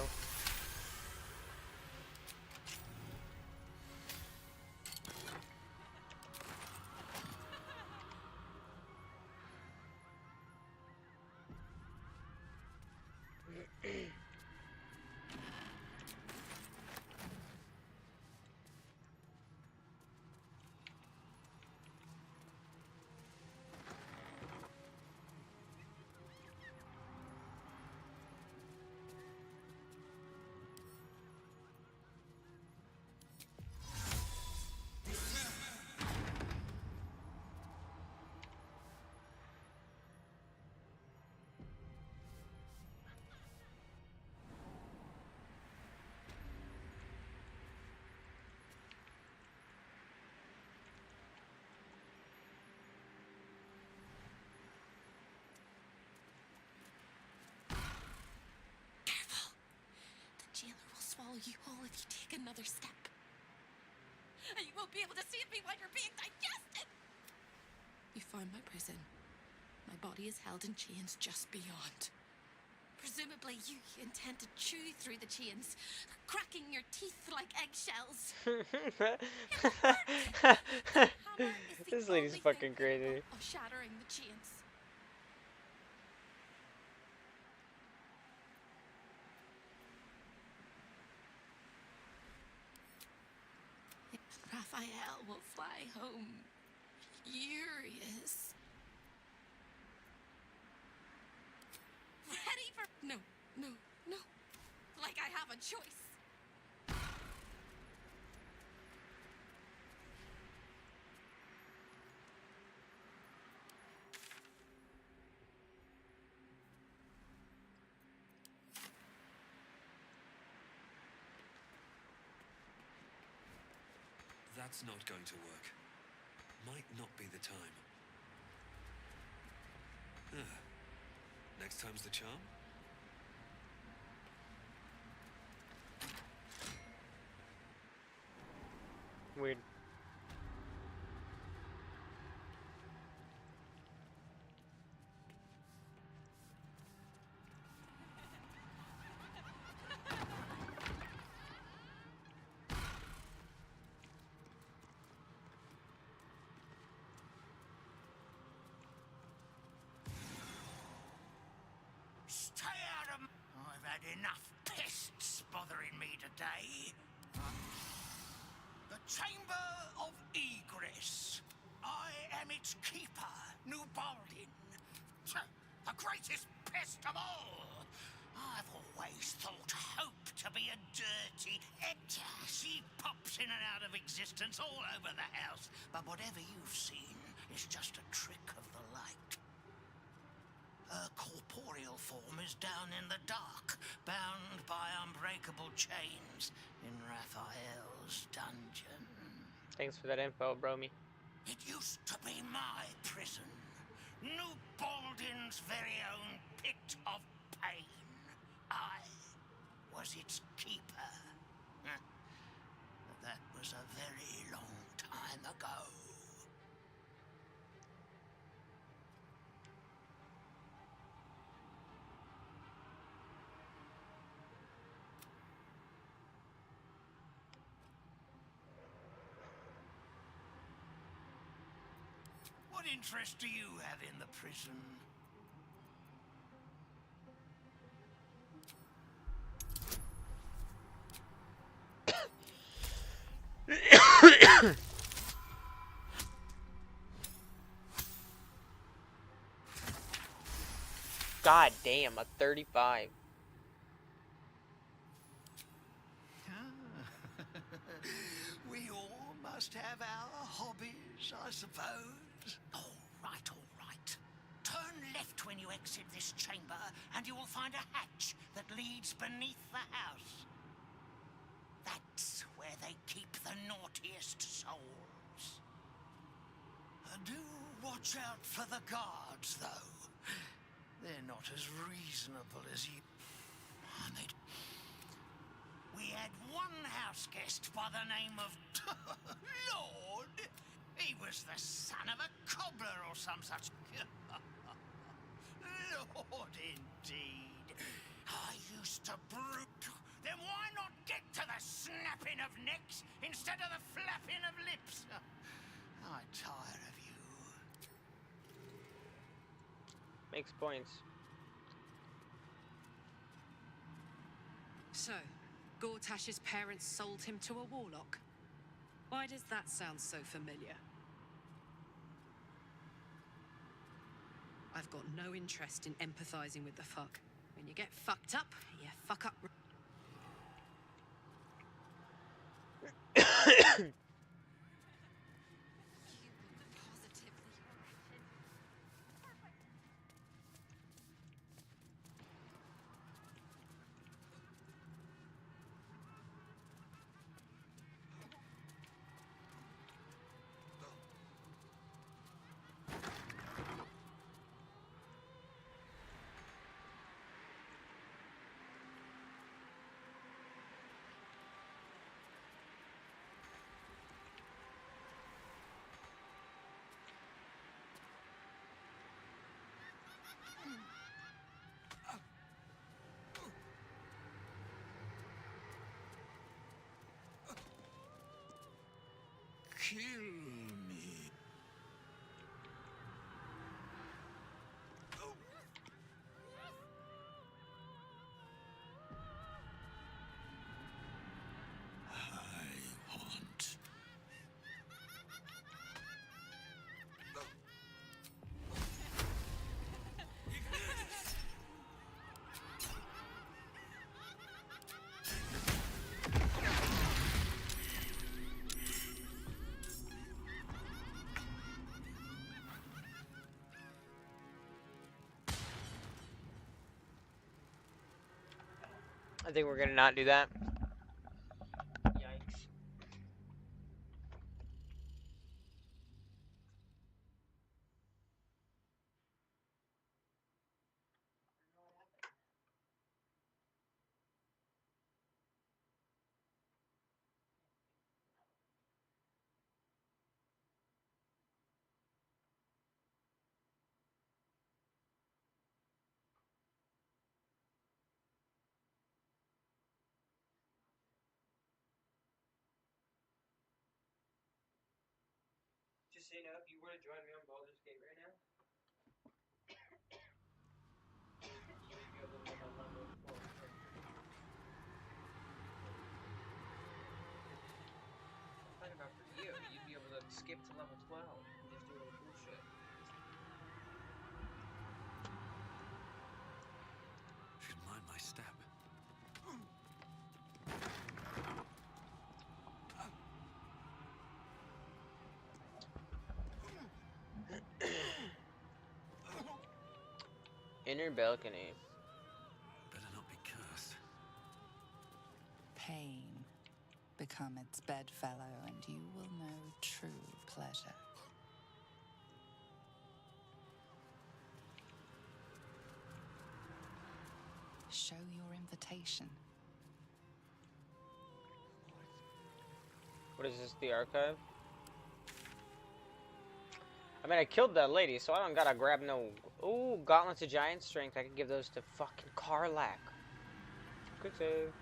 Jailer will swallow you whole if you take another step. And you won't be able to see me while you're being digested! You find my prison. My body is held in chains just beyond. Presumably you intend to chew through the chains, cracking your teeth like eggshells. This lady's fucking crazy. Of shattering the chains. Lizael will fly home furious. Ready for... No. Like I have a choice. That's not going to work. Might not be the time. Next time's the charm? Weird. Stay out of... I've had enough pests bothering me today. The Chamber of Egress. I am its keeper, New Baldin. The greatest pest of all. I've always thought hope to be a dirty ecta. She pops in and out of existence all over the house. But whatever you've seen is just a trick of the light. Her corporeal form is down in the dark, bound by unbreakable chains in Raphael's dungeon. Thanks for that info, Bromy. It used to be my prison, New Baldin's very own pit of pain. I was its keeper. But that was a very long time ago. What interest do you have in the prison? God damn, a 35. We all must have our hobbies, I suppose. All right. Turn left when you exit this chamber, and you will find a hatch that leads beneath the house. That's where they keep the naughtiest souls. Do watch out for the guards, though. They're not as reasonable as you. We had one house guest by the name of Lord. He was the son of a cobbler or some such. Lord, indeed. I used to brute. Then why not get to the snapping of necks instead of the flapping of lips? I tire of you. Makes points. So, Gortash's parents sold him to a warlock. Why does that sound so familiar? I've got no interest in empathizing with the fuck. When you get fucked up, you fuck up. Kill me. I want. I think we're gonna not do that. Yikes. Just so you know, if you were to join me on Baldur's Gate right now, you would be able to make a level 4 character. I'm talking about for you, you'd be able to skip to level 12 and just do a little bullshit. Should mind my step. Inner balcony. Better not be cursed. Pain. Become its bedfellow, and you will know true pleasure. Show your invitation. What is this, the archive? I mean, I killed that lady, so I don't gotta grab no... Ooh, gauntlets of giant strength. I could give those to fucking Karlak. Good save.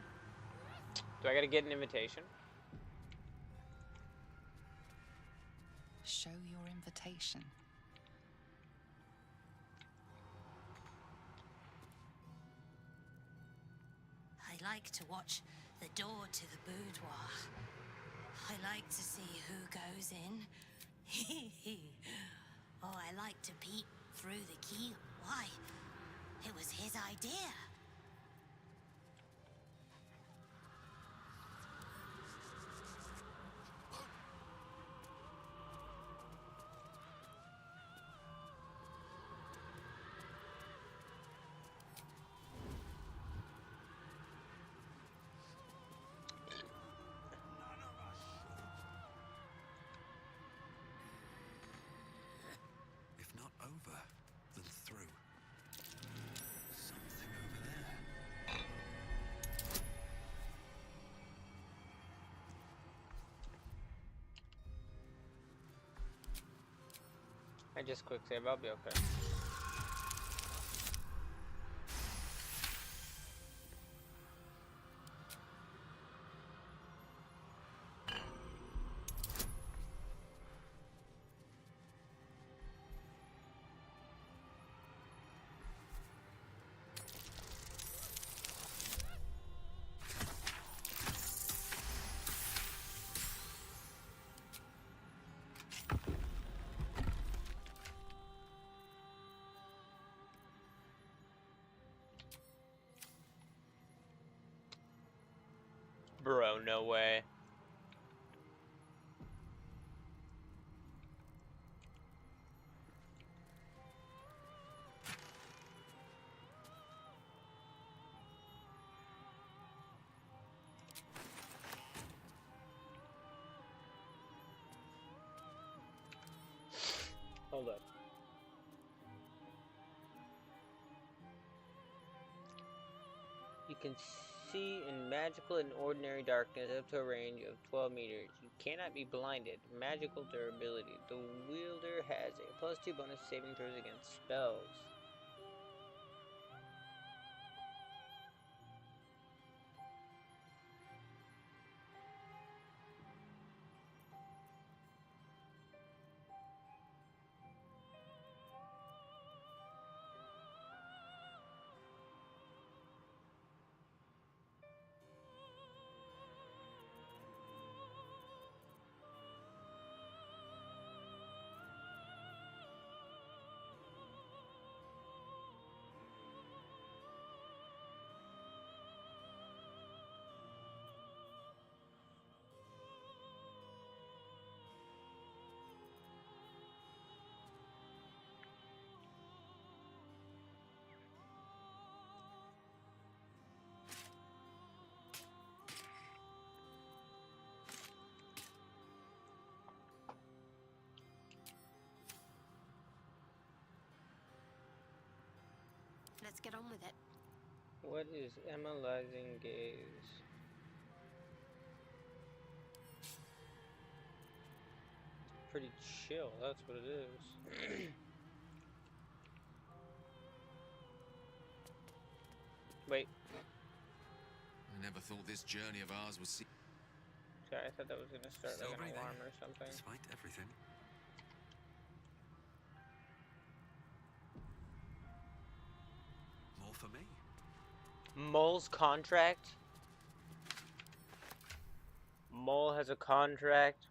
Do I gotta get an invitation? Show your invitation. I like to watch the door to the boudoir. I like to see who goes in. Oh, I like to peek through the key. Why? It was his idea. I just quick save, I'll be okay. Bro, no way. Hold up. You can see in magical and ordinary darkness up to a range of 12 meters. You cannot be blinded. Magical durability. The wielder has a +2 bonus saving throws against spells. Let's get on with it. What is analyzing gaze? Pretty chill, that's what it is. Wait. I never thought this journey of ours would see. Sorry, I thought that was gonna start Still like an breathing, alarm or something. despite everything. More for me. Mole's contract? Mole has a contract.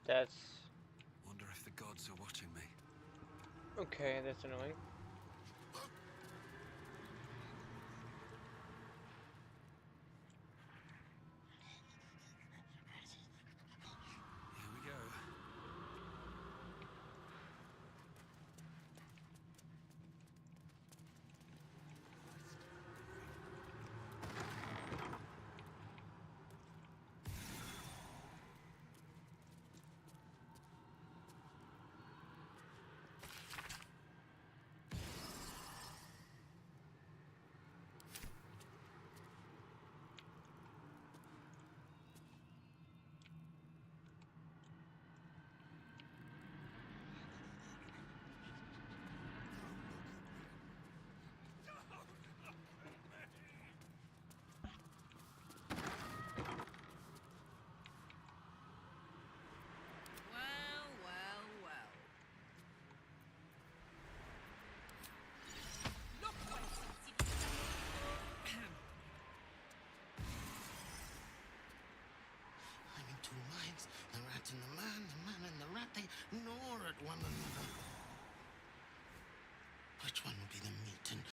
That's... Wonder if the gods are watching me. Okay, that's annoying.